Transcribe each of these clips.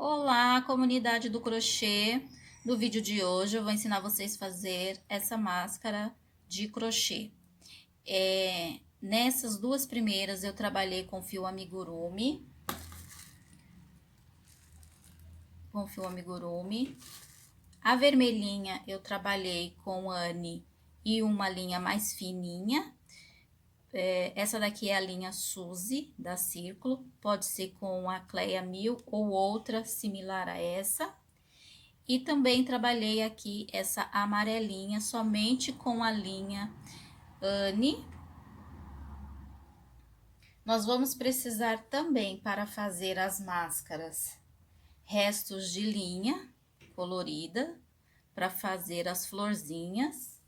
Olá, comunidade do crochê. No vídeo de hoje eu vou ensinar vocês a fazer essa máscara de crochê. Nessas duas primeiras eu trabalhei com fio amigurumi. A vermelhinha eu trabalhei com Anne e uma linha mais fininha. Essa daqui é a linha Suzy da Círculo, pode ser com a Cleia 1000 ou outra similar a essa. E também trabalhei aqui essa amarelinha somente com a linha Anne. Nós vamos precisar também, para fazer as máscaras, restos de linha colorida para fazer as florzinhas.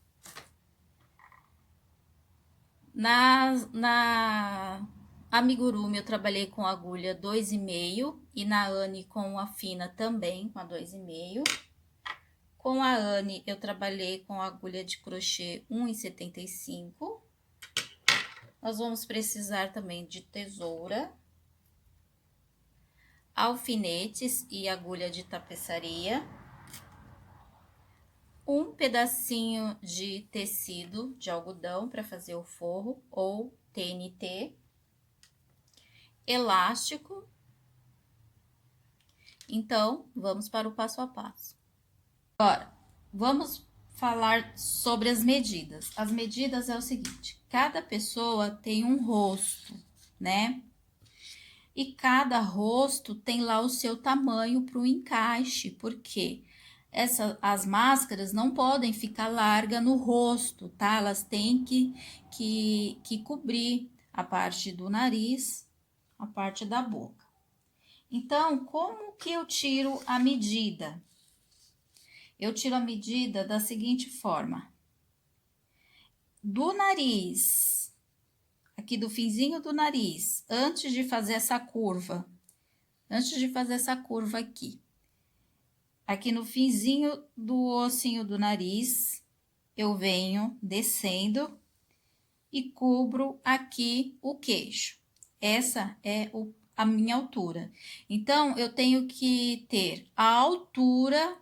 Na amigurumi eu trabalhei com agulha 2,5 e na Anne com a fina também com a 2,5. Com a Anne eu trabalhei com agulha de crochê 1,75. Nós vamos precisar também de tesoura, alfinetes e agulha de tapeçaria, um pedacinho de tecido de algodão para fazer o forro ou TNT, elástico. Então, vamos para o passo a passo. Agora, vamos falar sobre as medidas. As medidas é o seguinte: cada pessoa tem um rosto, né? E cada rosto tem lá o seu tamanho para o encaixe, porque as máscaras não podem ficar larga no rosto, tá? Elas têm que cobrir a parte do nariz, a parte da boca. Então, como que eu tiro a medida? Eu tiro a medida da seguinte forma: do nariz, aqui do finzinho do nariz, antes de fazer essa curva aqui no finzinho do ossinho do nariz, eu venho descendo e cubro aqui o queixo. Essa é a minha altura. Então, eu tenho que ter a altura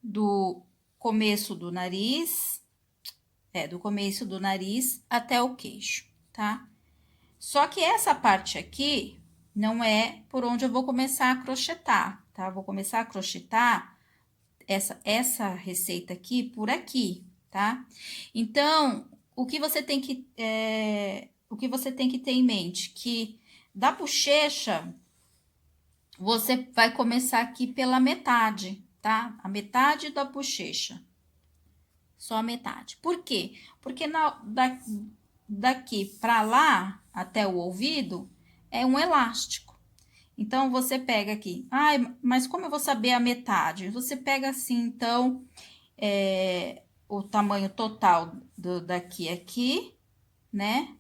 do começo do nariz, do começo do nariz até o queixo, tá? Só que essa parte aqui não é por onde eu vou começar a crochetar, tá? Vou começar a crochetar essa receita aqui por aqui, tá? Então, o que você tem que ter em mente? Que da bochecha, você vai começar aqui pela metade, tá? A metade da bochecha. Só a metade. Por quê? Porque daqui para lá, até o ouvido, é um elástico. Então, você pega aqui. Ai, mas como eu vou saber a metade? Você pega assim, então, o tamanho total daqui aqui, né?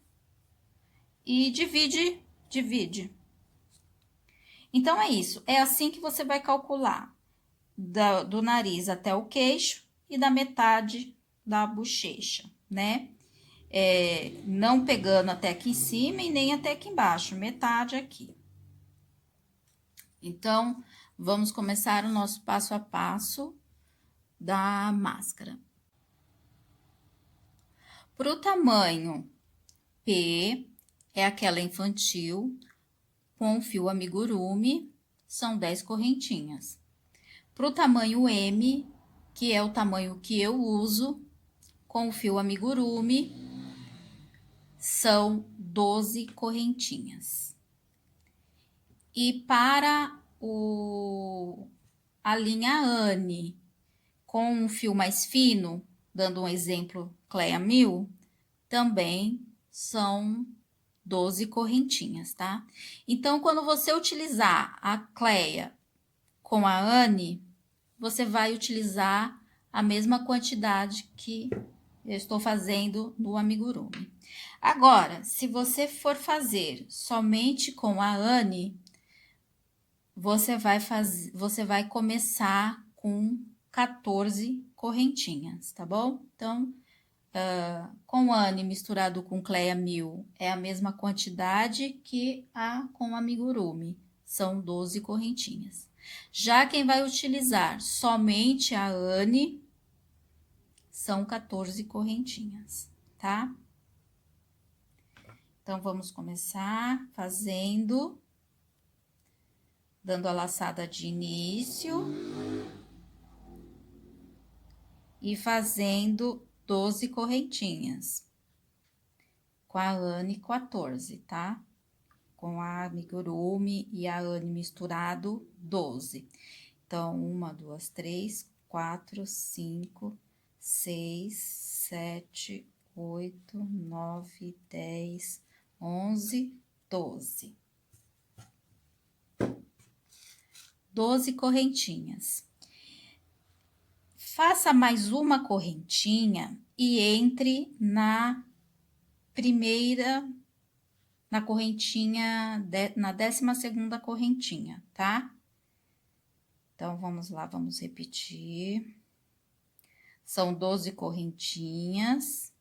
E divide. Então, é isso. É assim que você vai calcular do nariz até o queixo e da metade da bochecha, né? Não pegando até aqui em cima e nem até aqui embaixo, metade aqui. Então, vamos começar o nosso passo a passo da máscara. Para o tamanho P, é aquela infantil, com fio amigurumi, são 10 correntinhas. Para o tamanho M, que é o tamanho que eu uso, com o fio amigurumi, são 12 correntinhas. E para a linha Anne, com um fio mais fino, dando um exemplo, Cleia 1000, também são 12 correntinhas, tá? Então, quando você utilizar a Cleia com a Anne, você vai utilizar a mesma quantidade que eu estou fazendo no amigurumi. Agora, se você for fazer somente com a Anne, você vai começar com 14 correntinhas, tá bom? Então, com Anne misturado com Cleia 1000 é a mesma quantidade que com amigurumi, são 12 correntinhas. Já quem vai utilizar somente a ane, são 14 correntinhas, tá? Então, vamos começar fazendo, dando a laçada de início e fazendo 12 correntinhas com a ane 14, tá? Com a amigurumi e a ane misturado, 12. Então, 1, 2, 3, 4, 5, 6, 7, 8, 9, 10, 11, 12. 12 correntinhas. Faça mais uma correntinha e entre na primeira, na correntinha, na 12ª correntinha, tá? Então, vamos lá, vamos repetir. São 12 correntinhas.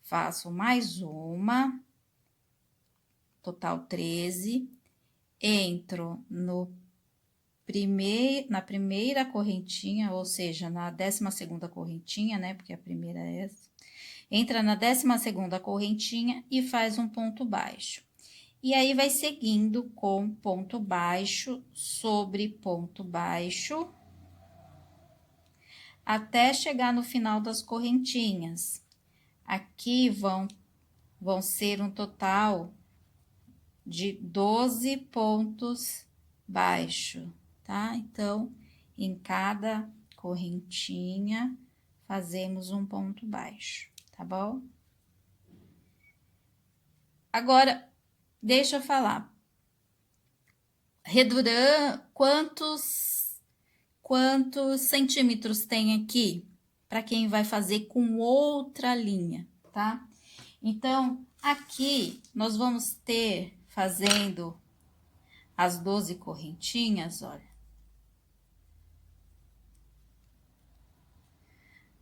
Faço mais uma, total 13. Entro na primeira correntinha, ou seja, na 12ª correntinha, né? Porque a primeira é essa. Entra na 12ª correntinha e faz um ponto baixo. E aí, vai seguindo com ponto baixo sobre ponto baixo, até chegar no final das correntinhas. Aqui vão ser um total de 12 pontos baixos, tá? Então, em cada correntinha, fazemos um ponto baixo, tá bom? Agora, deixa eu falar. Reduran, quantos centímetros tem aqui? Para quem vai fazer com outra linha, tá? Então, aqui, nós vamos ter, fazendo as 12 correntinhas, olha.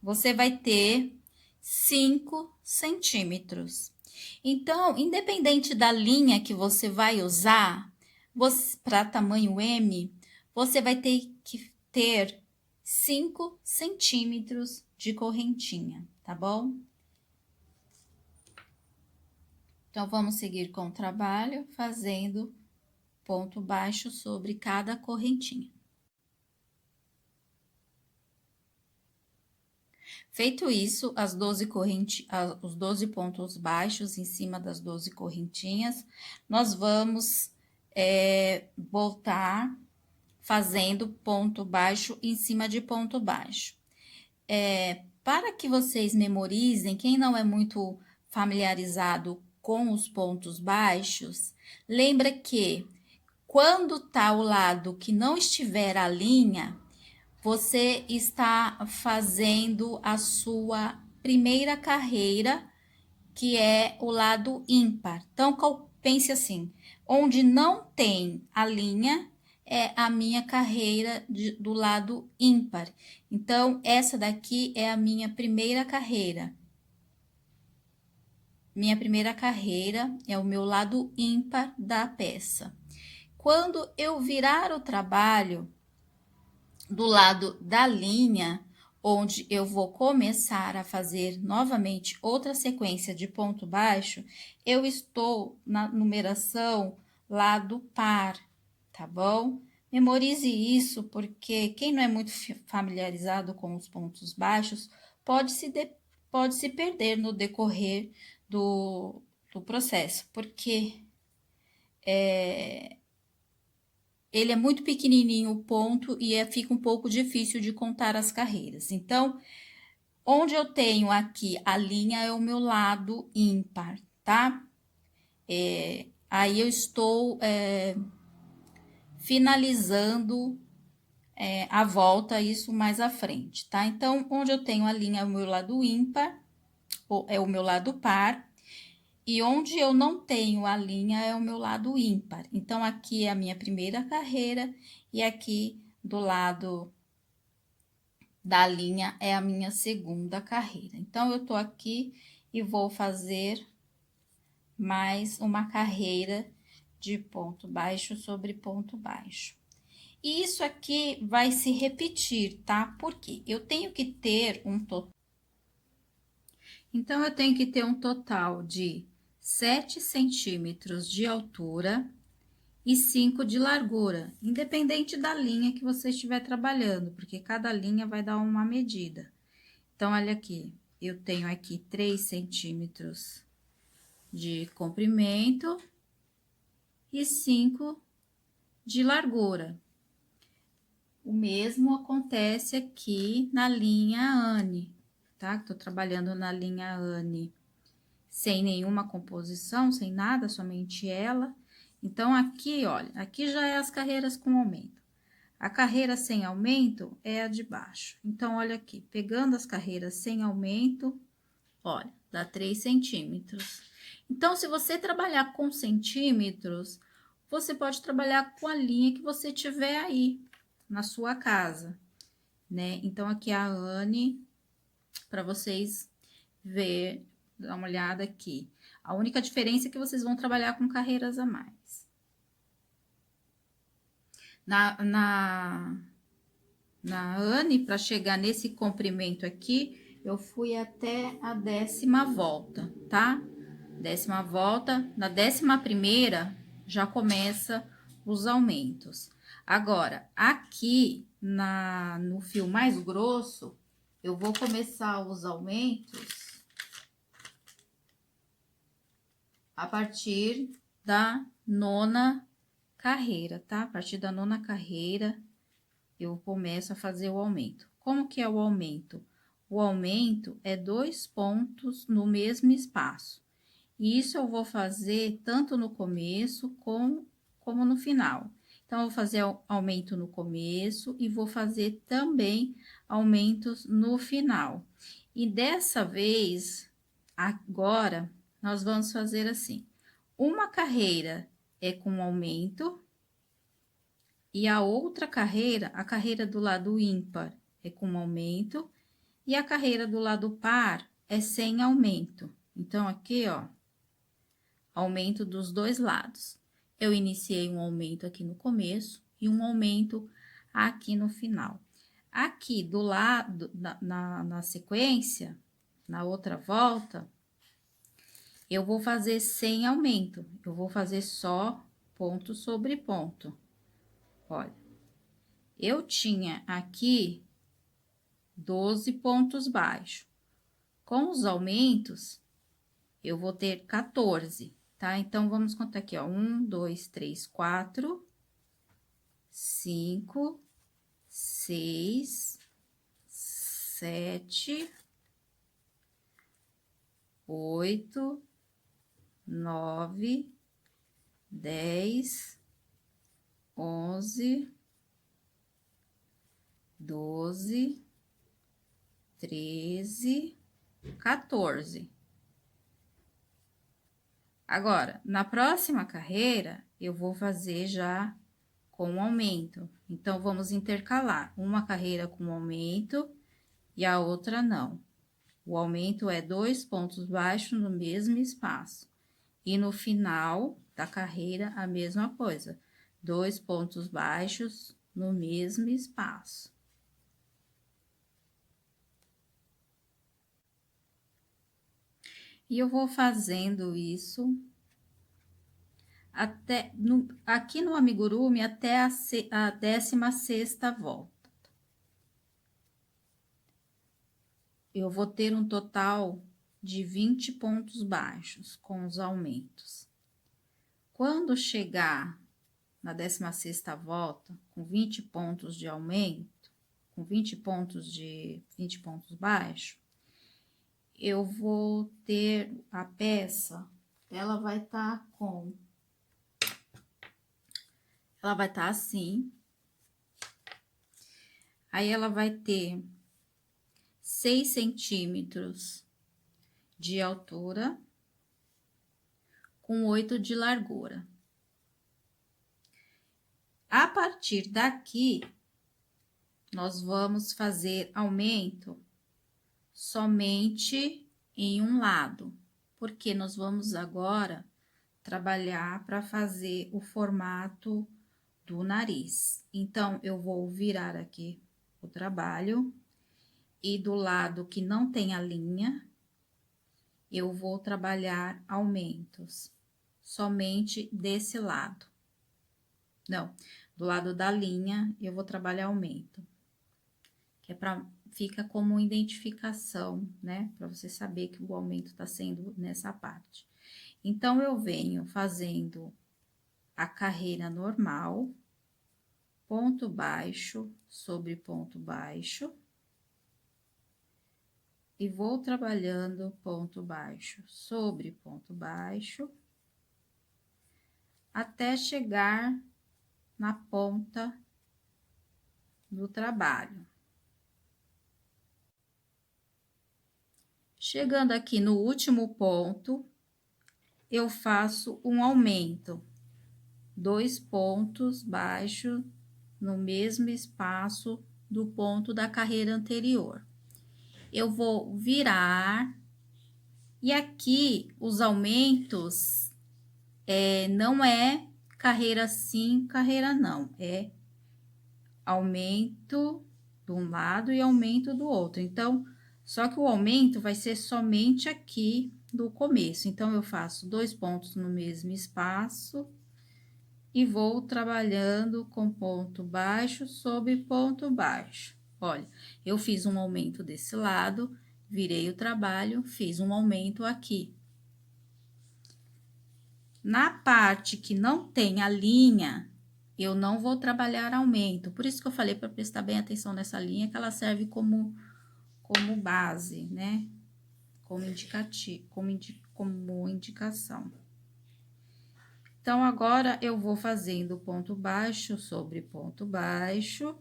Você vai ter 5 centímetros. Então, independente da linha que você vai usar, para tamanho M, você vai ter que ter 5 centímetros de correntinha, tá bom? Então, vamos seguir com o trabalho, fazendo ponto baixo sobre cada correntinha. Feito isso, os 12 pontos baixos em cima das 12 correntinhas, nós vamos voltar fazendo ponto baixo em cima de ponto baixo. Para que vocês memorizem, quem não é muito familiarizado com os pontos baixos, lembra que quando tá o lado que não estiver a linha, você está fazendo a sua primeira carreira, que é o lado ímpar. Então, pense assim, onde não tem a linha, é a minha carreira do lado ímpar. Então, essa daqui é a minha primeira carreira. Minha primeira carreira é o meu lado ímpar da peça. Quando eu virar o trabalho do lado da linha, onde eu vou começar a fazer novamente outra sequência de ponto baixo, eu estou na numeração lado par, tá bom? Memorize isso, porque quem não é muito familiarizado com os pontos baixos pode se perder no decorrer do processo, porque ele é muito pequenininho o ponto e fica um pouco difícil de contar as carreiras. Então, onde eu tenho aqui a linha é o meu lado ímpar, tá? Aí eu estou finalizando a volta, isso mais à frente, tá? Então, onde eu tenho a linha é o meu lado ímpar, ou é o meu lado par, e onde eu não tenho a linha é o meu lado ímpar. Então, aqui é a minha primeira carreira e aqui do lado da linha é a minha segunda carreira. Então, eu tô aqui e vou fazer mais uma carreira de ponto baixo sobre ponto baixo. E isso aqui vai se repetir, tá? Porque eu tenho que ter um total. Então, eu tenho que ter um total de 7 centímetros de altura e 5 de largura, independente da linha que você estiver trabalhando, porque cada linha vai dar uma medida. Então, olha aqui, eu tenho aqui 3 centímetros de comprimento e 5 de largura. O mesmo acontece aqui na linha Anne, tá? Tô trabalhando na linha Anne sem nenhuma composição, sem nada, somente ela. Então, aqui, olha, aqui já é as carreiras com aumento. A carreira sem aumento é a de baixo. Então, olha aqui, pegando as carreiras sem aumento, olha, dá 3 centímetros. Então, se você trabalhar com centímetros, você pode trabalhar com a linha que você tiver aí na sua casa, né? Então, aqui a Anne, para vocês ver, dar uma olhada aqui. A única diferença é que vocês vão trabalhar com carreiras a mais. Na Anne, para chegar nesse comprimento aqui, eu fui até a 10ª volta, tá? 10ª volta, na 11ª já começa os aumentos. Agora, aqui no fio mais grosso, eu vou começar os aumentos a partir da 9ª carreira, tá? A partir da 9ª carreira, eu começo a fazer o aumento. Como que é o aumento? O aumento é 2 pontos no mesmo espaço. E isso eu vou fazer tanto no começo como no final. Então, eu vou fazer aumento no começo e vou fazer também aumentos no final. E dessa vez, agora, nós vamos fazer assim. Uma carreira é com aumento e a outra carreira, a carreira do lado ímpar, é com aumento e a carreira do lado par é sem aumento. Então, aqui, ó, aumento dos dois lados. Eu iniciei um aumento aqui no começo e um aumento aqui no final. Aqui do lado, na sequência, na outra volta, eu vou fazer sem aumento. Eu vou fazer só ponto sobre ponto. Olha, eu tinha aqui 12 pontos baixos. Com os aumentos, eu vou ter 14. Tá? Então, vamos contar aqui, ó. 1, 2, 3, 4, 5, 6, 7, 8, 9, 10, 11, 12, 13, 14. Agora, na próxima carreira, eu vou fazer já com aumento. Então, vamos intercalar uma carreira com aumento e a outra não. O aumento é 2 pontos baixos no mesmo espaço. E no final da carreira, a mesma coisa. 2 pontos baixos no mesmo espaço. E eu vou fazendo isso até aqui no amigurumi até a 16ª volta. Eu vou ter um total de 20 pontos baixos com os aumentos. Quando chegar na 16ª volta, com 20 pontos de aumento, com 20 pontos baixos, eu vou ter a peça, ela vai estar assim. Aí, ela vai ter 6 centímetros de altura, com 8 de largura. A partir daqui, nós vamos fazer aumento somente em um lado, porque nós vamos agora trabalhar para fazer o formato do nariz. Então, eu vou virar aqui o trabalho e do lado que não tem a linha, eu vou trabalhar aumentos, somente desse lado. Não, do lado da linha, eu vou trabalhar aumento, que é para fica como identificação, né? Para você saber que o aumento tá sendo nessa parte. Então, eu venho fazendo a carreira normal, ponto baixo sobre ponto baixo, e vou trabalhando ponto baixo sobre ponto baixo, até chegar na ponta do trabalho. Chegando aqui no último ponto, eu faço um aumento, 2 pontos baixos no mesmo espaço do ponto da carreira anterior. Eu vou virar, e aqui os aumentos não é carreira sim, carreira não, é aumento de um lado e aumento do outro. Então, só que o aumento vai ser somente aqui do começo. Então, eu faço 2 pontos no mesmo espaço e vou trabalhando com ponto baixo sobre ponto baixo. Olha, eu fiz um aumento desse lado, virei o trabalho, fiz um aumento aqui. Na parte que não tem a linha, eu não vou trabalhar aumento. Por isso que eu falei para prestar bem atenção nessa linha, que ela serve como base, né? Como indicativo, como indicação. Então, agora eu vou fazendo ponto baixo sobre ponto baixo,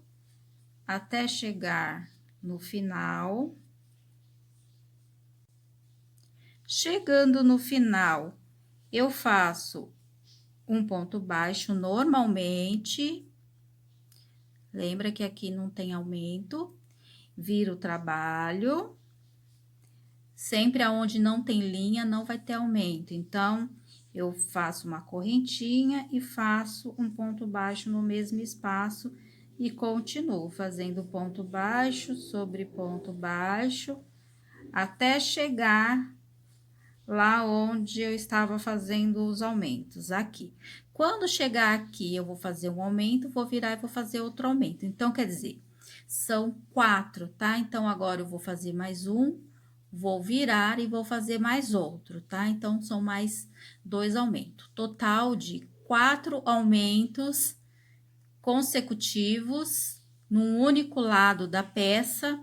até chegar no final. Chegando no final, eu faço um ponto baixo normalmente. Lembra que aqui não tem aumento. Viro o trabalho. Sempre aonde não tem linha, não vai ter aumento. Então, eu faço uma correntinha e faço um ponto baixo no mesmo espaço e continuo fazendo ponto baixo sobre ponto baixo até chegar lá onde eu estava fazendo os aumentos, aqui. Quando chegar aqui, eu vou fazer um aumento, vou virar e vou fazer outro aumento. Então, quer dizer, são 4, tá? Então, agora eu vou fazer mais um, vou virar e vou fazer mais outro, tá? Então, são mais 2 aumentos. Total de 4 aumentos consecutivos num único lado da peça.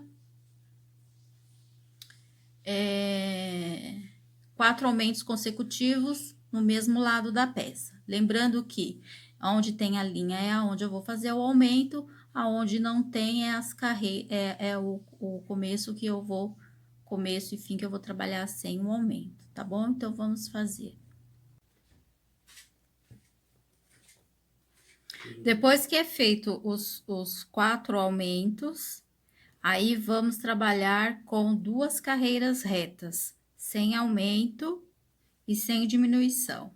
4 aumentos consecutivos no mesmo lado da peça. Lembrando que onde tem a linha é aonde eu vou fazer o aumento, aonde não tem é o começo que eu vou, começo e fim que eu vou trabalhar sem o aumento, tá bom? Então, vamos fazer. Depois que é feito os 4 aumentos, aí vamos trabalhar com 2 carreiras retas, sem aumento e sem diminuição.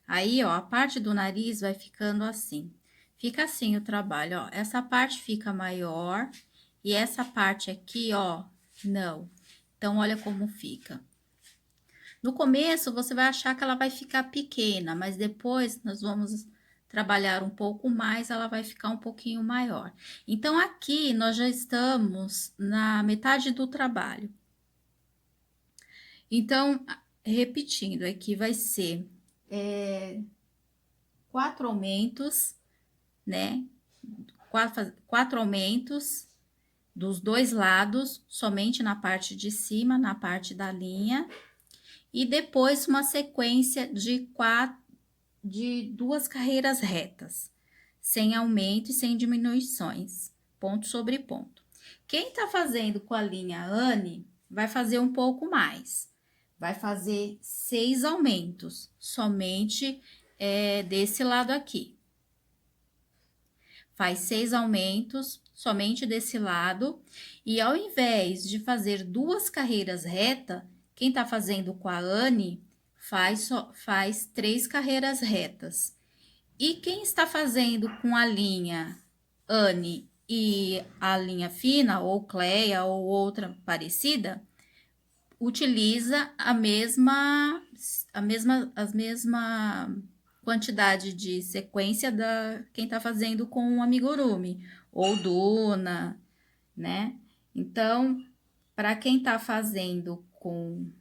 Aí, ó, a parte do nariz vai ficando assim. Fica assim o trabalho, ó. Essa parte fica maior e essa parte aqui, ó, não. Então, olha como fica. No começo, você vai achar que ela vai ficar pequena, mas depois nós vamos trabalhar um pouco mais, ela vai ficar um pouquinho maior. Então, aqui nós já estamos na metade do trabalho. Então, repetindo, aqui vai ser 4 aumentos, né? 4 aumentos dos 2 lados, somente na parte de cima, na parte da linha, e depois uma sequência de 2 carreiras retas, sem aumento e sem diminuições, ponto sobre ponto. Quem tá fazendo com a linha Anne vai fazer um pouco mais, vai fazer 6 aumentos, somente desse lado aqui. Faz 6 aumentos somente desse lado, e ao invés de fazer 2 carreiras retas, quem tá fazendo com a Anne faz 3 carreiras retas. E quem está fazendo com a linha Anne e a linha fina, ou Cleia, ou outra parecida, utiliza a mesma quantidade de sequência da quem está fazendo com o amigurumi, ou Duna, né? Então, para quem está fazendo com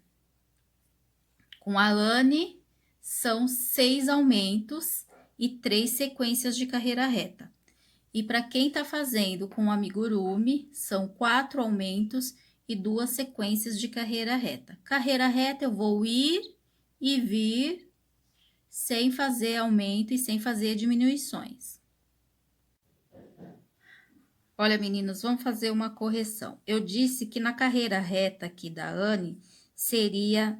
a Anne, são 6 aumentos e 3 sequências de carreira reta. E para quem está fazendo com o amigurumi, são 4 aumentos e 2 sequências de carreira reta. Carreira reta eu vou ir e vir sem fazer aumento e sem fazer diminuições. Olha, meninos, vamos fazer uma correção. Eu disse que na carreira reta aqui da Anne seria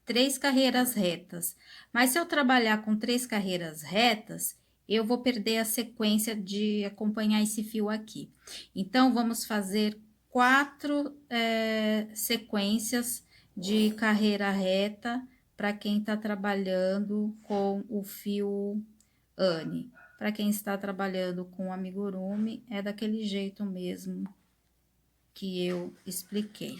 3 carreiras retas. Mas se eu trabalhar com 3 carreiras retas, eu vou perder a sequência de acompanhar esse fio aqui. Então, vamos fazer 4 sequências de carreira reta para quem está trabalhando com o fio Anne. Para quem está trabalhando com amigurumi, é daquele jeito mesmo que eu expliquei.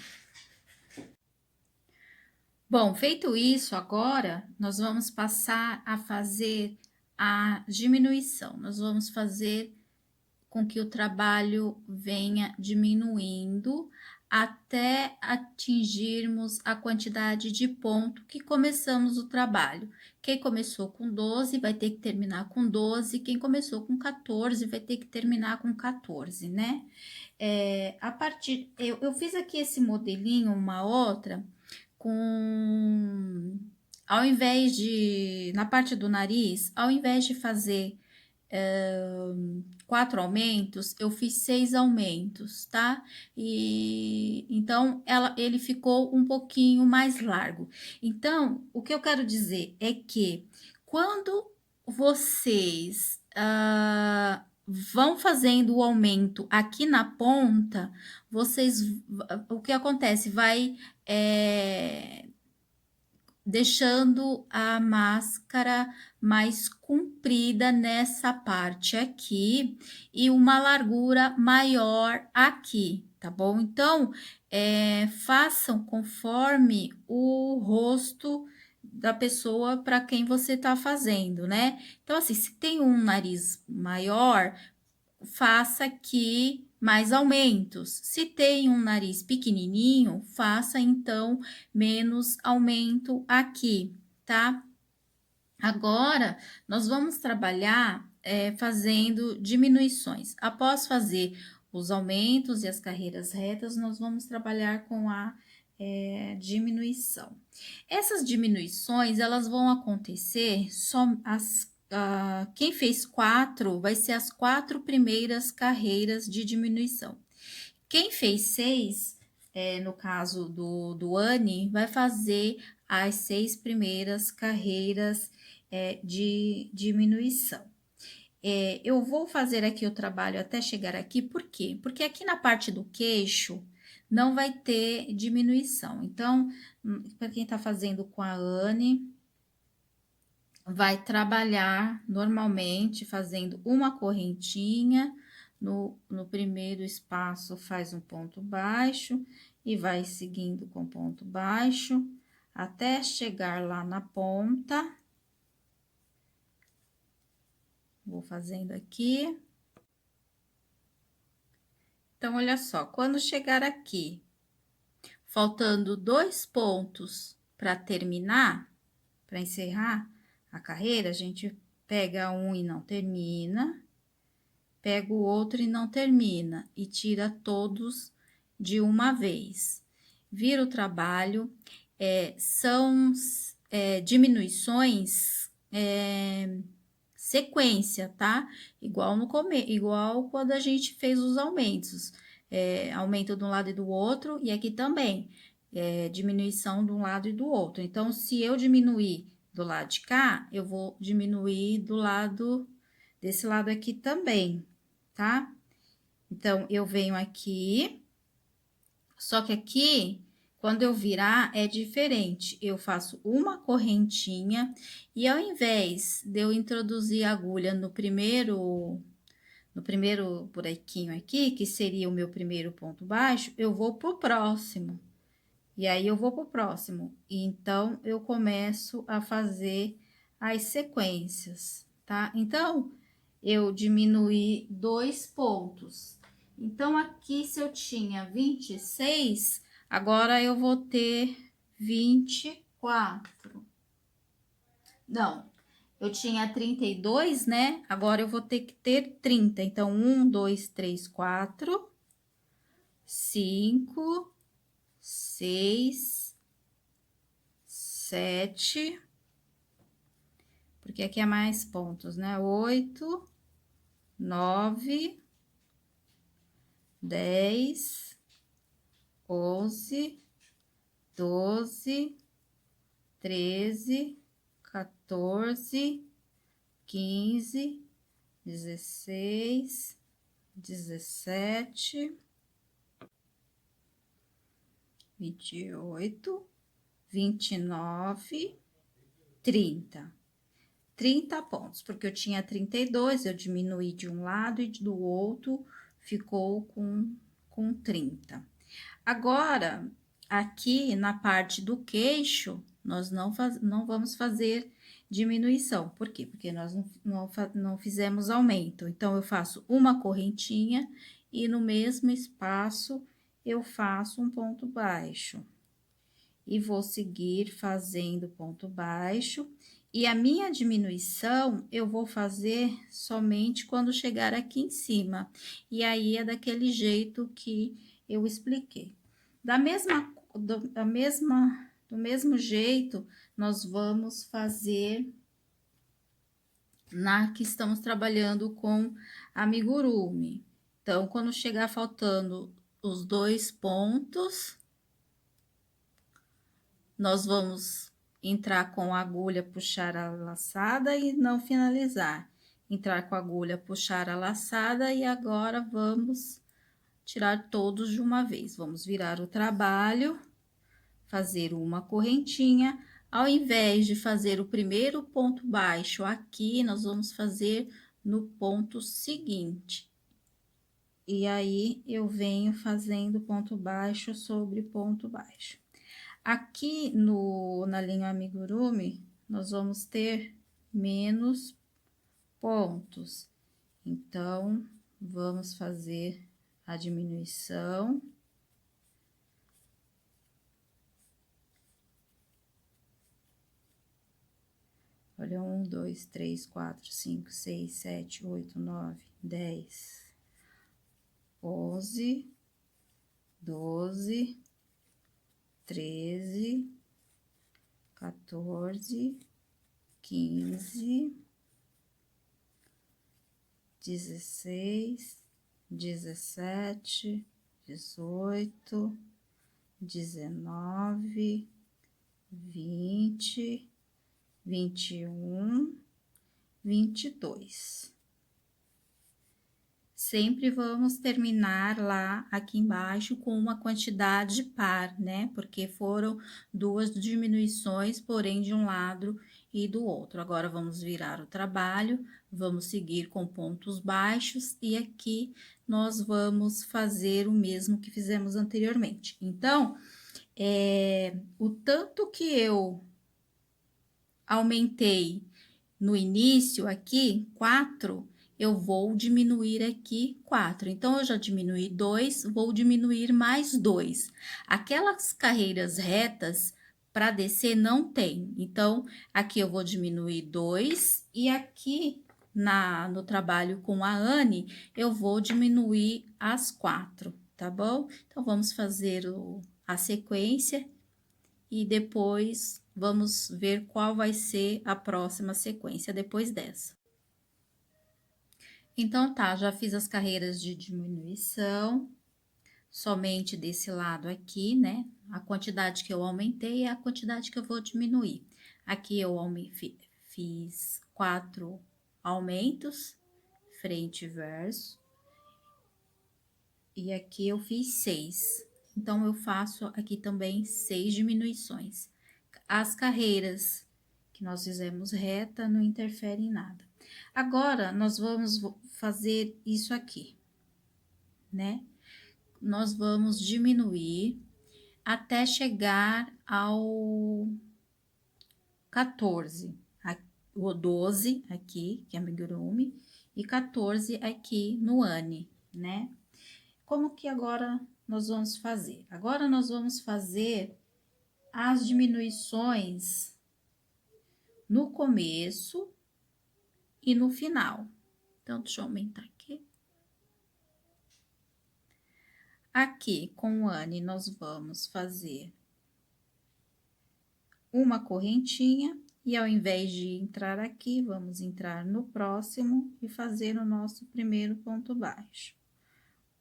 Bom, feito isso, agora nós vamos passar a fazer a diminuição. Nós vamos fazer com que o trabalho venha diminuindo até atingirmos a quantidade de ponto que começamos o trabalho. Quem começou com 12 vai ter que terminar com 12, quem começou com 14 vai ter que terminar com 14, né? Eu fiz aqui esse modelinho, uma outra, ao invés de, na parte do nariz, ao invés de fazer 4 aumentos, eu fiz 6 aumentos, tá? E então ele ficou um pouquinho mais largo. Então, o que eu quero dizer é que quando vocês vão fazendo o aumento aqui na ponta, o que acontece? Vai deixando a máscara mais comprida nessa parte aqui e uma largura maior aqui, tá bom? Então, façam conforme o rosto da pessoa para quem você tá fazendo, né? Então, assim, se tem um nariz maior, faça aqui mais aumentos. Se tem um nariz pequenininho, faça então menos aumento aqui, tá? Agora, nós vamos trabalhar fazendo diminuições. Após fazer os aumentos e as carreiras retas, nós vamos trabalhar com a diminuição. Essas diminuições, elas vão acontecer só quem fez 4 vai ser as 4 primeiras carreiras de diminuição. Quem fez 6, no caso do Anne, vai fazer as 6 primeiras carreiras de diminuição. Eu vou fazer aqui o trabalho até chegar aqui, por quê? Porque aqui na parte do queixo não vai ter diminuição. Então, para quem tá fazendo com a Anne, vai trabalhar normalmente fazendo uma correntinha, no primeiro espaço faz um ponto baixo e vai seguindo com ponto baixo até chegar lá na ponta. Vou fazendo aqui. Então, olha só, quando chegar aqui, faltando 2 pontos para terminar, para encerrar a carreira, a gente pega um e não termina, pega o outro e não termina, e tira todos de uma vez. Vira o trabalho, são diminuições sequência, tá? Igual quando a gente fez os aumentos. Aumento de um lado e do outro, e aqui também, diminuição de um lado e do outro. Então, se eu diminuir do lado de cá, eu vou diminuir desse lado aqui também, tá? Então, eu venho aqui, só que aqui, Quando eu virar, é diferente. Eu faço uma correntinha e ao invés de eu introduzir a agulha no primeiro buraquinho aqui, que seria o meu primeiro ponto baixo, eu vou pro próximo. E aí, eu vou pro próximo. E então, eu começo a fazer as sequências, tá? Então, eu diminuí 2 pontos. Então, aqui, se eu tinha 26, agora eu vou ter 24. Não, eu tinha 32, né? Agora eu vou ter que ter 30. Então, 1, 2, 3, 4, 5, 6, 7, porque aqui é mais pontos, né? 8, 9, 10, 11, 12, 13, 14, 15, 16, 17, 28, 29, 30. 30 pontos, porque eu tinha 32, eu diminuí de um lado e do outro ficou com 30. Agora, aqui na parte do queixo, nós não vamos fazer diminuição. Por quê? Porque nós não fizemos aumento. Então, eu faço uma correntinha e no mesmo espaço eu faço um ponto baixo. E vou seguir fazendo ponto baixo. E a minha diminuição, eu vou fazer somente quando chegar aqui em cima. E aí, é daquele jeito que eu expliquei. Do mesmo jeito, nós vamos fazer na que estamos trabalhando com amigurumi. Então, quando chegar faltando os 2 pontos, nós vamos entrar com a agulha, puxar a laçada e não finalizar. Entrar com a agulha, puxar a laçada e agora vamos tirar todos de uma vez. Vamos virar o trabalho, fazer uma correntinha. Ao invés de fazer o primeiro ponto baixo aqui, nós vamos fazer no ponto seguinte. E aí, eu venho fazendo ponto baixo sobre ponto baixo. Aqui na linha amigurumi, nós vamos ter menos pontos. Então, vamos fazer a diminuição. Olha, 1, 2, 3, 4, 5, 6, 7, 8, 9, 10, 11, 12, 13, 14, 15, 16, 17, 18, 19, 20, 21, 22. Sempre vamos terminar lá aqui embaixo com uma quantidade par, né? Porque foram 2 diminuições, porém de um lado e do outro. Agora, vamos virar o trabalho, vamos seguir com pontos baixos e aqui nós vamos fazer o mesmo que fizemos anteriormente. Então, o tanto que eu aumentei no início aqui, 4, eu vou diminuir aqui 4. Então, eu já diminui 2, vou diminuir mais 2. Aquelas carreiras retas, para descer, não tem. Então, aqui eu vou diminuir 2 e aqui no trabalho com a Anne, eu vou diminuir as 4, tá bom? Então, vamos fazer a sequência e depois vamos ver qual vai ser a próxima sequência depois dessa. Então, tá, já fiz as carreiras de diminuição, somente desse lado aqui, né? A quantidade que eu aumentei é a quantidade que eu vou diminuir. Aqui eu fiz 4 aumentos, frente e verso. E aqui eu fiz 6. Então, eu faço aqui também 6 diminuições. As carreiras que nós fizemos reta não interferem em nada. Agora, nós vamos fazer isso aqui, né? Nós vamos diminuir até chegar ao 14, o 12 aqui, que é amigurumi, e 14 aqui no ane, né? Como que agora nós vamos fazer? Agora nós vamos fazer as diminuições no começo e no final. Então, deixa eu aumentar aqui. Aqui, com o ane, nós vamos fazer uma correntinha e ao invés de entrar aqui, vamos entrar no próximo e fazer o nosso primeiro ponto baixo.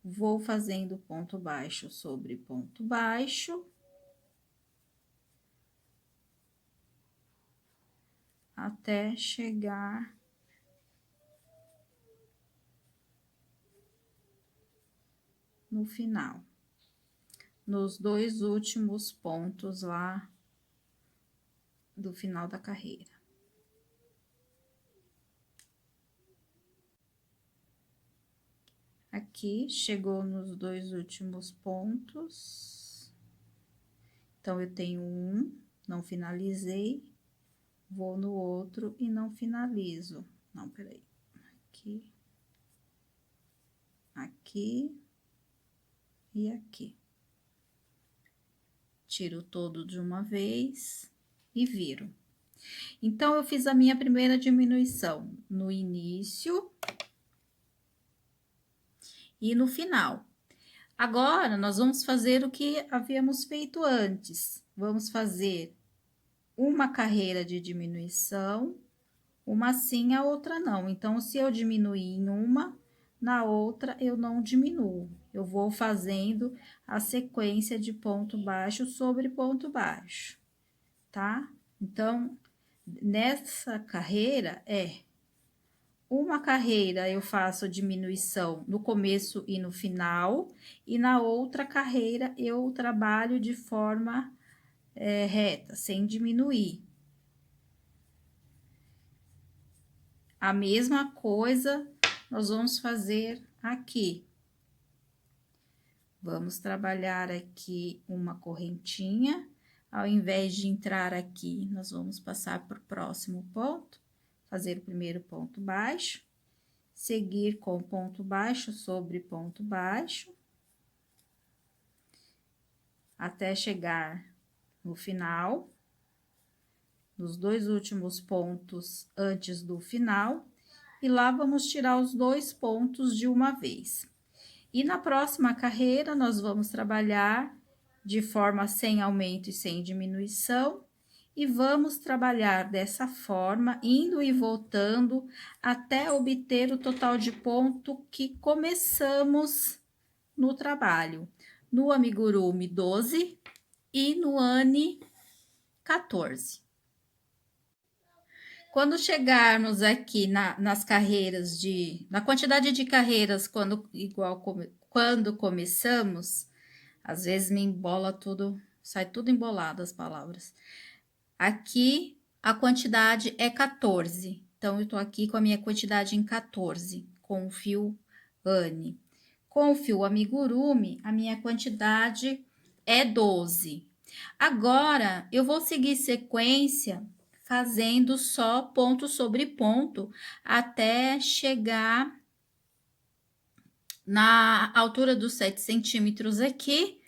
Vou fazendo ponto baixo sobre ponto baixo. Até chegar no final, nos 2 últimos pontos lá do final da carreira. Aqui, chegou nos 2 últimos pontos. Então, eu tenho um, não finalizei, vou no outro e não finalizo. Não, peraí. Aqui, aqui e aqui. Tiro todo de uma vez e viro. Então, eu fiz a minha primeira diminuição no início e no final. Agora, nós vamos fazer o que havíamos feito antes. Vamos fazer uma carreira de diminuição, uma sim, a outra não. Então, se eu diminuir em uma, na outra eu não diminuo. Eu vou fazendo a sequência de ponto baixo sobre ponto baixo, tá? Então, nessa carreira uma carreira eu faço diminuição no começo e no final, e na outra carreira eu trabalho de forma reta, sem diminuir. A mesma coisa nós vamos fazer aqui. Vamos trabalhar aqui uma correntinha, ao invés de entrar aqui, nós vamos passar para o próximo ponto, fazer o primeiro ponto baixo, seguir com ponto baixo sobre ponto baixo, até chegar no final, nos 2 últimos pontos antes do final, e lá vamos tirar os 2 pontos de uma vez. E na próxima carreira, nós vamos trabalhar de forma sem aumento e sem diminuição, e vamos trabalhar dessa forma, indo e voltando, até obter o total de ponto que começamos no trabalho. No amigurumi 12 e no ane 14. Quando chegarmos aqui nas carreiras na quantidade de carreiras, quando começamos, às vezes me embola tudo, sai tudo embolado as palavras. Aqui, a quantidade é 14. Então, eu tô aqui com a minha quantidade em 14, com o fio ane. Com o fio amigurumi, a minha quantidade é 12. Agora, eu vou seguir sequência fazendo só ponto sobre ponto até chegar na altura dos 7 centímetros aqui,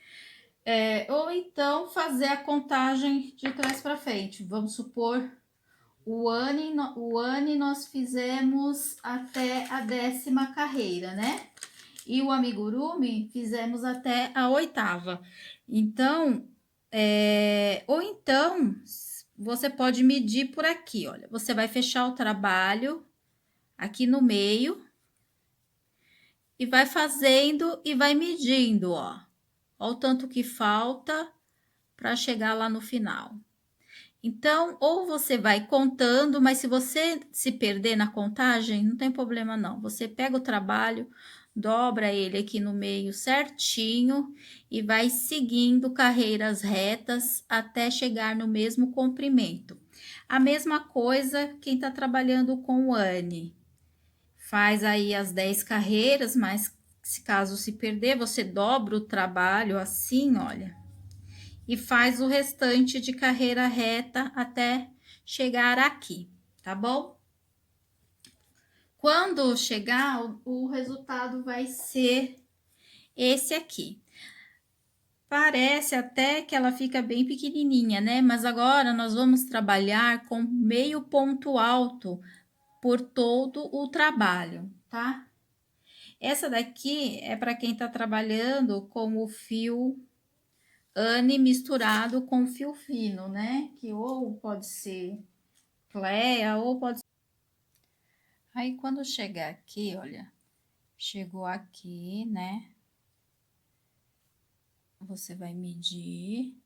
ou então fazer a contagem de trás para frente. Vamos supor, o ane nós fizemos até a 10ª carreira, né? E o amigurumi fizemos até a 8ª. Então, ou então, você pode medir por aqui, olha. Você vai fechar o trabalho aqui no meio e vai fazendo e vai medindo, ó. Ó o tanto que falta para chegar lá no final. Então, ou você vai contando, mas se você se perder na contagem, não tem problema não. Você pega o trabalho, dobra ele aqui no meio certinho e vai seguindo carreiras retas até chegar no mesmo comprimento. A mesma coisa quem tá trabalhando com o Anne. Faz aí as 10 carreiras, mas se caso se perder, você dobra o trabalho assim, olha, e faz o restante de carreira reta até chegar aqui, tá bom? Quando chegar, o resultado vai ser esse aqui. Parece até que ela fica bem pequenininha, né? Mas agora nós vamos trabalhar com meio ponto alto por todo o trabalho, tá? Essa daqui é para quem tá trabalhando com o fio Anne misturado com fio fino, né? Que ou pode ser Clea ou pode. Aí quando chegar aqui, olha, chegou aqui, né? Você vai medir,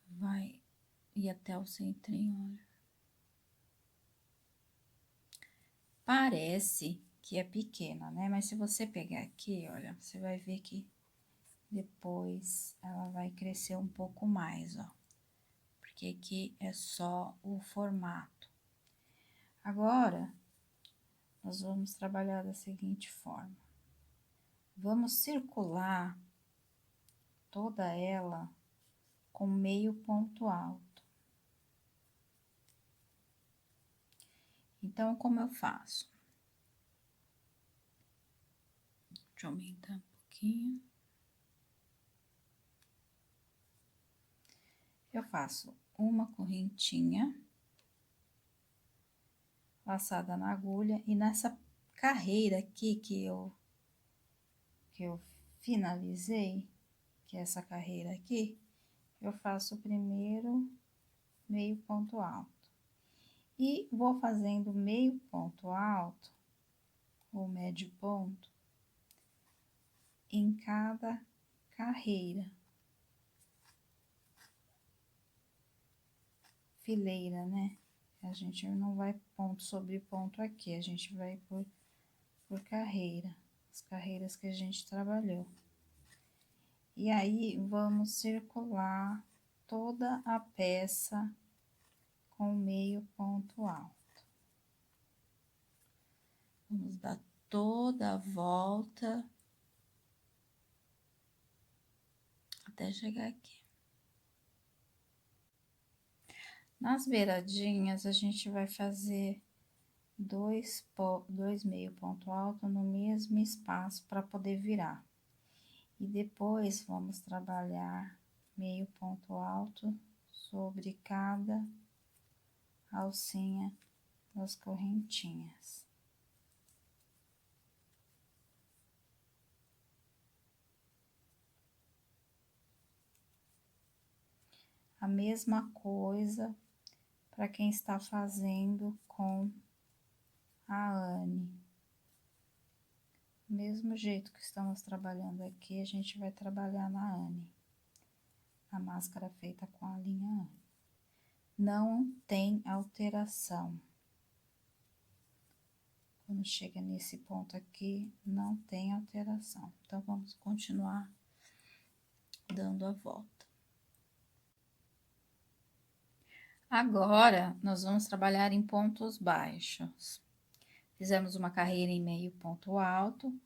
vai ir até o centrinho, olha. Parece que é pequena, né? Mas se você pegar aqui, olha, você vai ver que depois ela vai crescer um pouco mais, ó. Porque aqui é só o formato. Agora, nós vamos trabalhar da seguinte forma. Vamos circular toda ela com meio ponto alto. Então, como eu faço? Deixa eu aumentar um pouquinho. Eu faço uma correntinha laçada na agulha e nessa carreira aqui que eu finalizei, que é essa carreira aqui, eu faço o primeiro meio ponto alto. E vou fazendo meio ponto alto, ou médio ponto, em cada carreira. Fileira, né? A gente não vai ponto sobre ponto aqui, a gente vai por carreira, as carreiras que a gente trabalhou. E aí, vamos circular toda a peça com meio ponto alto. Vamos dar toda a volta até chegar aqui. Nas beiradinhas, a gente vai fazer dois meio ponto alto no mesmo espaço para poder virar. E depois, vamos trabalhar meio ponto alto sobre cada alcinha das correntinhas. A mesma coisa para quem está fazendo com a Anne. Mesmo jeito que estamos trabalhando aqui, a gente vai trabalhar na Anne. A máscara feita com a linha Anne. Não tem alteração. Quando chega nesse ponto aqui, não tem alteração. Então, vamos continuar dando a volta. Agora, nós vamos trabalhar em pontos baixos. Fizemos uma carreira em meio ponto alto,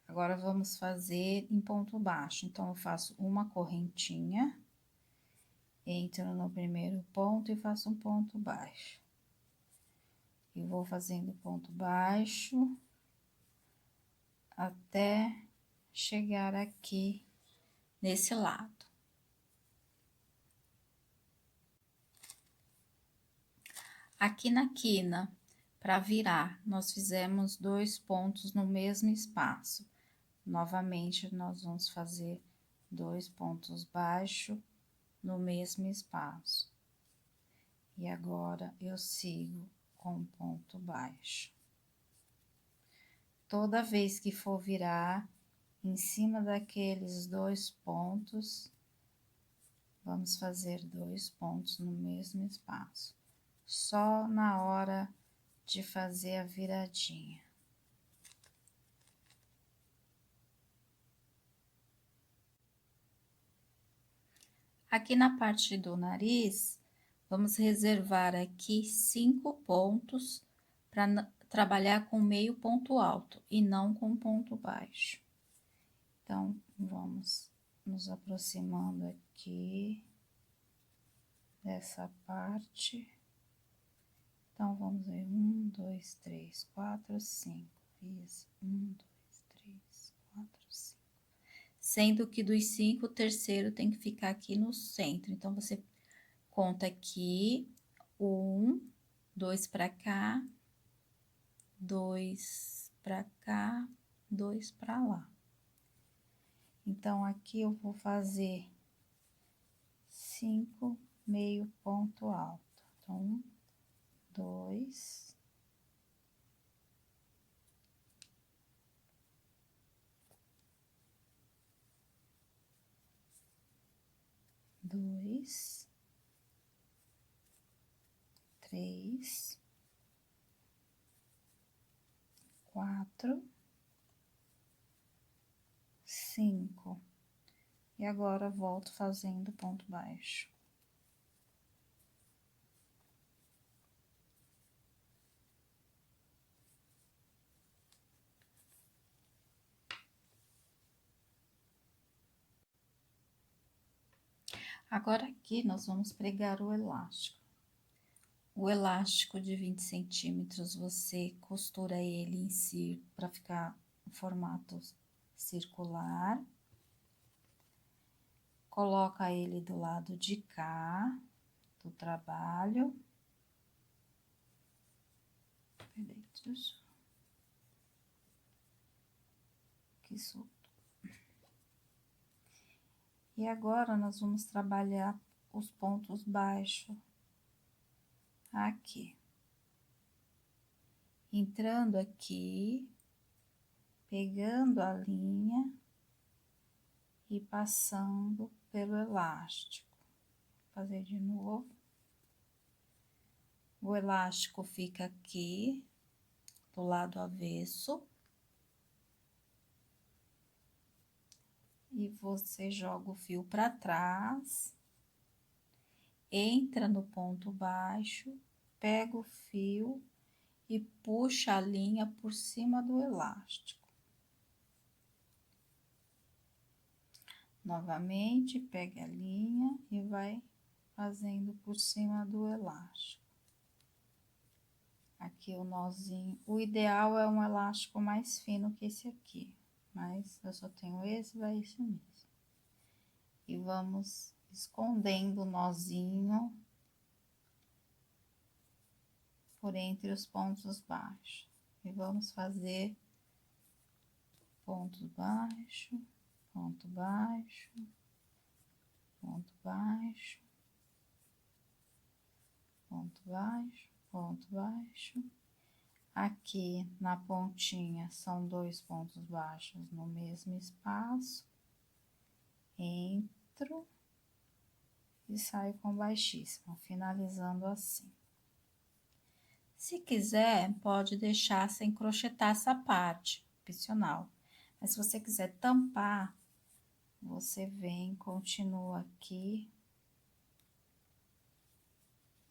agora vamos fazer em ponto baixo. Então, eu faço uma correntinha, entro no primeiro ponto e faço um ponto baixo. E vou fazendo ponto baixo até chegar aqui nesse lado. Aqui na quina, para virar, nós fizemos 2 pontos no mesmo espaço. Novamente, nós vamos fazer 2 pontos baixos no mesmo espaço. E agora, eu sigo com ponto baixo. Toda vez que for virar, em cima daqueles 2 pontos, vamos fazer 2 pontos no mesmo espaço. Só na hora de fazer a viradinha. Aqui na parte do nariz, vamos reservar aqui 5 pontos para trabalhar com meio ponto alto e não com ponto baixo. Então, vamos nos aproximando aqui dessa parte. Então, vamos ver, 1, 2, 3, 4, 5. Isso, 1, 2, 3, 4, 5. Sendo que dos 5, o terceiro tem que ficar aqui no centro. Então, você conta aqui, 1, 2 para cá, 2 para cá, 2 para lá. Então, aqui eu vou fazer 5 meio ponto alto. Então, 1, 2, 2, 3, 4, 5. E agora volto fazendo ponto baixo. Agora aqui nós vamos pregar o elástico. O elástico de 20 centímetros, você costura ele em si para ficar em formato circular. Coloca ele do lado de cá do trabalho. Peraí, deixa eu... Que solto. E agora nós vamos trabalhar os pontos baixos aqui. Entrando aqui, pegando a linha e passando pelo elástico. Vou fazer de novo. O elástico fica aqui, do lado avesso. E você joga o fio para trás, entra no ponto baixo, pega o fio e puxa a linha por cima do elástico. Novamente, pega a linha e vai fazendo por cima do elástico. Aqui o nozinho, o ideal é um elástico mais fino que esse aqui, mas eu só tenho esse, vai esse mesmo. E vamos escondendo o nozinho por entre os pontos baixos. E vamos fazer ponto baixo, ponto baixo, ponto baixo, ponto baixo, ponto baixo. Aqui na pontinha são 2 pontos baixos no mesmo espaço. Entro e saio com baixíssimo, finalizando assim. Se quiser, pode deixar sem crochetar essa parte, opcional. Mas se você quiser tampar, você vem, continua aqui,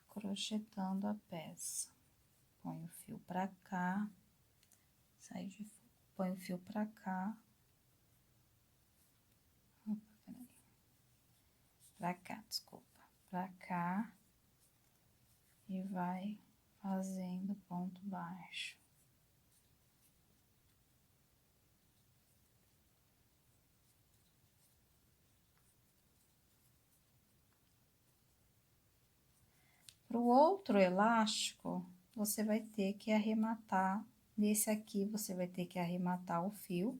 crochetando a peça. Põe o fio pra cá, sai de... põe o fio pra cá. Opa, peraí. Pra cá, desculpa. Pra cá. E vai fazendo ponto baixo. Pro outro elástico, você vai ter que arrematar, nesse aqui você vai ter que arrematar o fio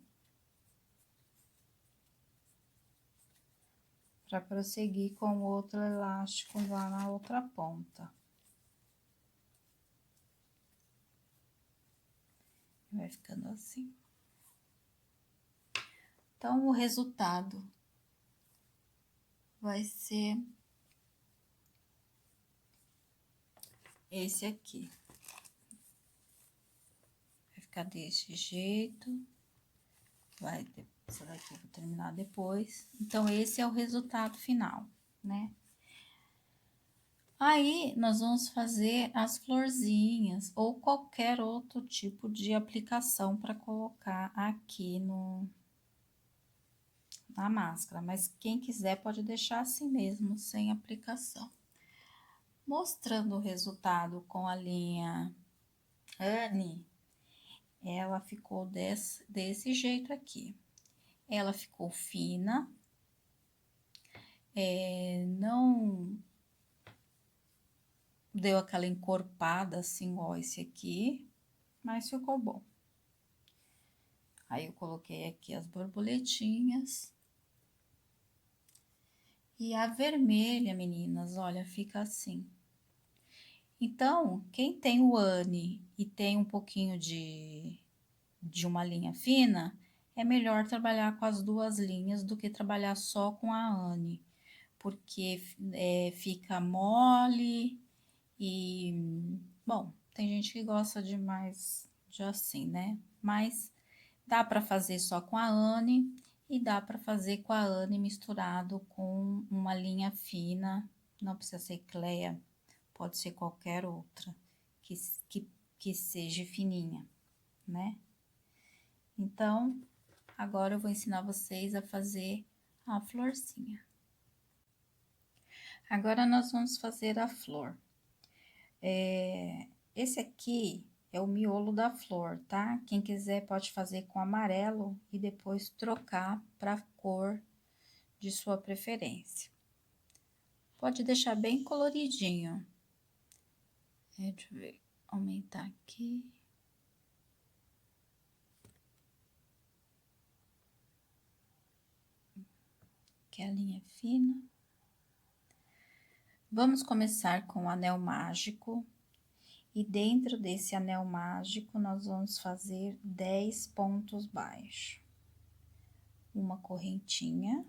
para prosseguir com o outro elástico lá na outra ponta. Vai ficando assim. Então, o resultado vai ser esse aqui. Vai ficar desse jeito. Essa daqui eu vou terminar depois. Então, esse é o resultado final. né? Aí, nós vamos fazer as florzinhas ou qualquer outro tipo de aplicação para colocar aqui na máscara. Mas quem quiser pode deixar assim mesmo, sem aplicação. Mostrando o resultado com a linha Anne, ela ficou desse jeito aqui. Ela ficou fina, não deu aquela encorpada assim, igual esse aqui, mas ficou bom. Aí eu coloquei aqui as borboletinhas. E a vermelha, meninas, olha, fica assim. Então, quem tem o Anne e tem um pouquinho de uma linha fina, é melhor trabalhar com as duas linhas do que trabalhar só com a Anne, porque fica mole e, bom, tem gente que gosta de mais de assim, né? Mas dá para fazer só com a Anne e dá para fazer com a Anne misturado com uma linha fina, não precisa ser Cleia, pode ser qualquer outra que seja fininha, né? Então, agora eu vou ensinar vocês a fazer a florzinha. Agora nós vamos fazer a flor. Esse aqui é o miolo da flor, tá? Quem quiser pode fazer com amarelo e depois trocar para cor de sua preferência. Pode deixar bem coloridinho. Deixa eu ver, aumentar aqui. Que a linha é fina. Vamos começar com o anel mágico. E dentro desse anel mágico, nós vamos fazer 10 pontos baixos. Uma correntinha.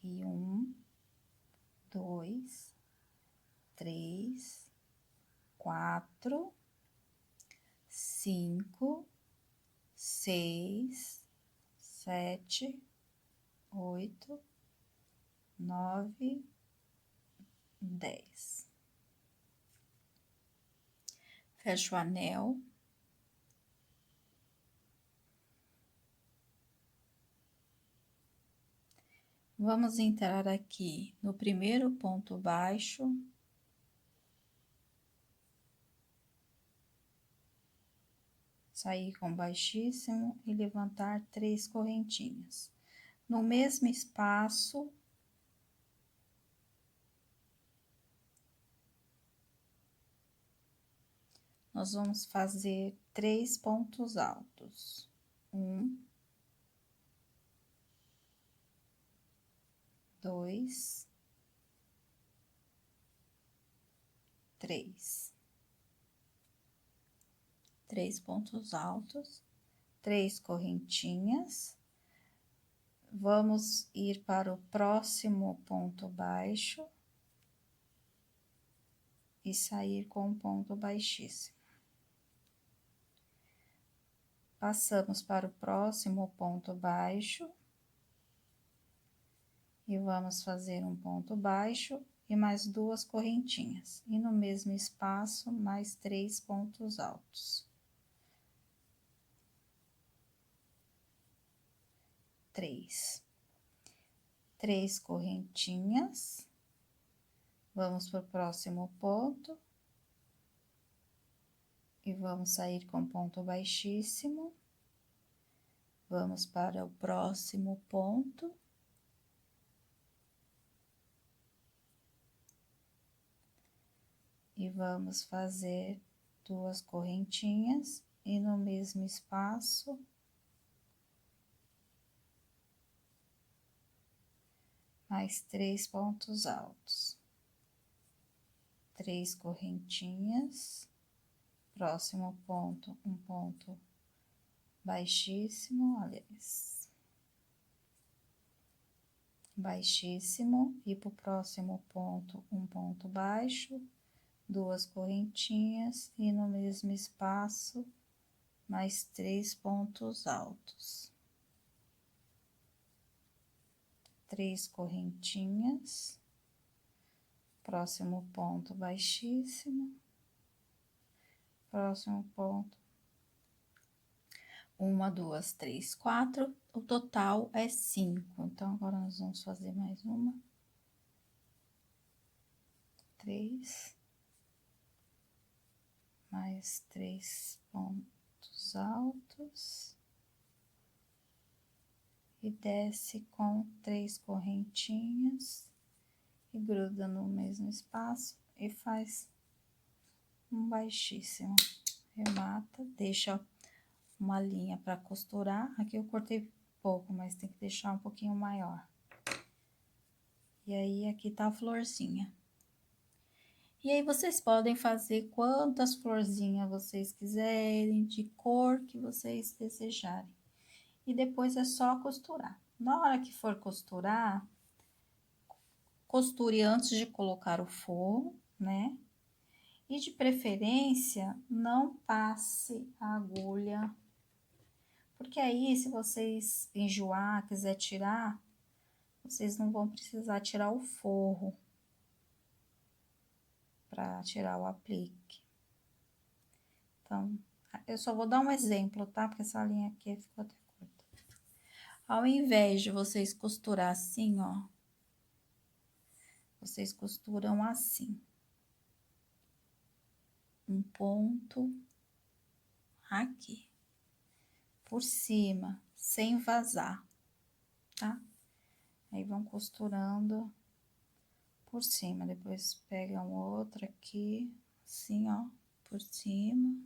E 1, 2, 3, 4, 5, 6, 7, 8, 9, 10. Fecha o anel. Vamos entrar aqui no primeiro ponto baixo. Sair com baixíssimo e levantar 3 correntinhas. No mesmo espaço, nós vamos fazer 3 pontos altos. 1, 2, 3. 3 pontos altos, 3 correntinhas. Vamos ir para o próximo ponto baixo e sair com um ponto baixíssimo. Passamos para o próximo ponto baixo e vamos fazer um ponto baixo e mais 2 correntinhas. E no mesmo espaço, mais 3 pontos altos. 3 correntinhas. Vamos para o próximo ponto. E vamos sair com ponto baixíssimo. Vamos para o próximo ponto. E vamos fazer 2 correntinhas e no mesmo espaço, mais 3 pontos altos. 3 correntinhas, próximo ponto, um ponto baixíssimo, aliás, baixíssimo, e para o próximo ponto, um ponto baixo, 2 correntinhas e no mesmo espaço, mais 3 pontos altos. 3 correntinhas, próximo ponto baixíssimo, próximo ponto, 1, 2, 3, 4, o total é 5. Então, agora nós vamos fazer mais uma, 3, mais 3 pontos altos, e desce com 3 correntinhas, e gruda no mesmo espaço, e faz um baixíssimo, remata, deixa uma linha para costurar. Aqui eu cortei pouco, mas tem que deixar um pouquinho maior. E aí, aqui tá a florzinha. E aí, vocês podem fazer quantas florzinhas vocês quiserem, de cor que vocês desejarem. E depois é só costurar. Na hora que for costurar, costure antes de colocar o forro, né? E de preferência, não passe a agulha, porque aí, se vocês enjoar, quiser tirar, vocês não vão precisar tirar o forro para tirar o aplique. Então, eu só vou dar um exemplo, tá? Porque essa linha aqui ficou até curta. Ao invés de vocês costurar assim, ó, vocês costuram assim. Um ponto aqui, por cima, sem vazar, tá? Aí vão costurando por cima, depois pegam outra aqui, assim, ó, por cima.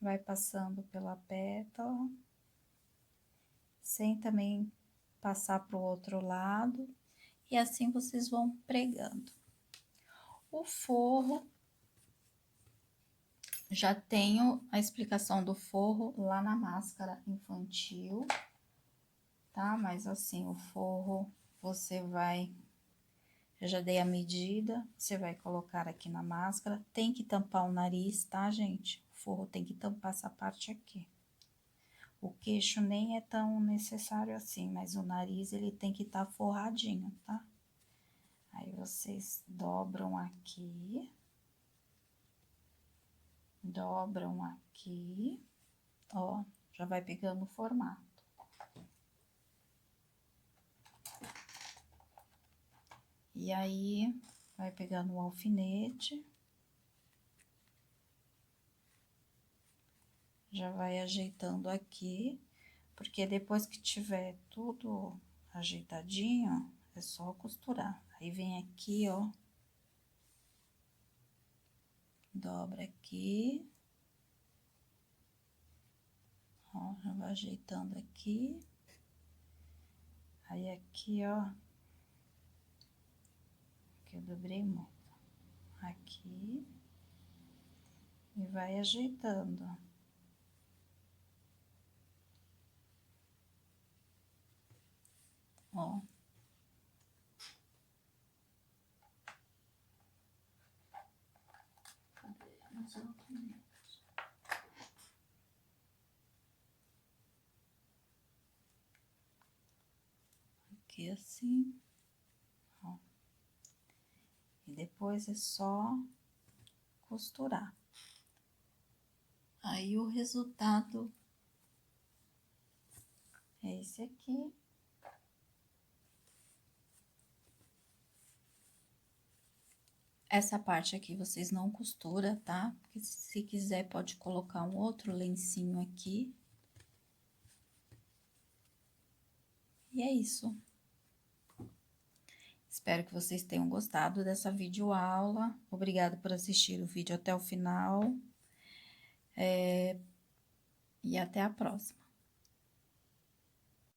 Vai passando pela pétala, sem também passar pro outro lado, e assim vocês vão pregando. O forro, já tenho a explicação do forro lá na máscara infantil, tá? Mas assim, o forro você vai, eu já dei a medida, você vai colocar aqui na máscara, tem que tampar o nariz, tá, gente? O forro tem que tampar essa parte aqui. O queixo nem é tão necessário assim, mas o nariz ele tem que estar forradinho, tá? Aí vocês dobram aqui, ó, já vai pegando o formato. E aí, vai pegando o alfinete, já vai ajeitando aqui, porque depois que tiver tudo ajeitadinho, é só costurar. Aí vem aqui, ó, dobra aqui, ó, já vai ajeitando aqui. Aí aqui, ó, que eu dobrei muito, aqui, e vai ajeitando. Ó. Aqui assim, ó. E depois é só costurar. Aí o resultado é esse aqui. Essa parte aqui vocês não costura, tá? Porque se quiser pode colocar um outro lencinho aqui. E é isso. Espero que vocês tenham gostado dessa videoaula. Obrigada por assistir o vídeo até o final. E até a próxima.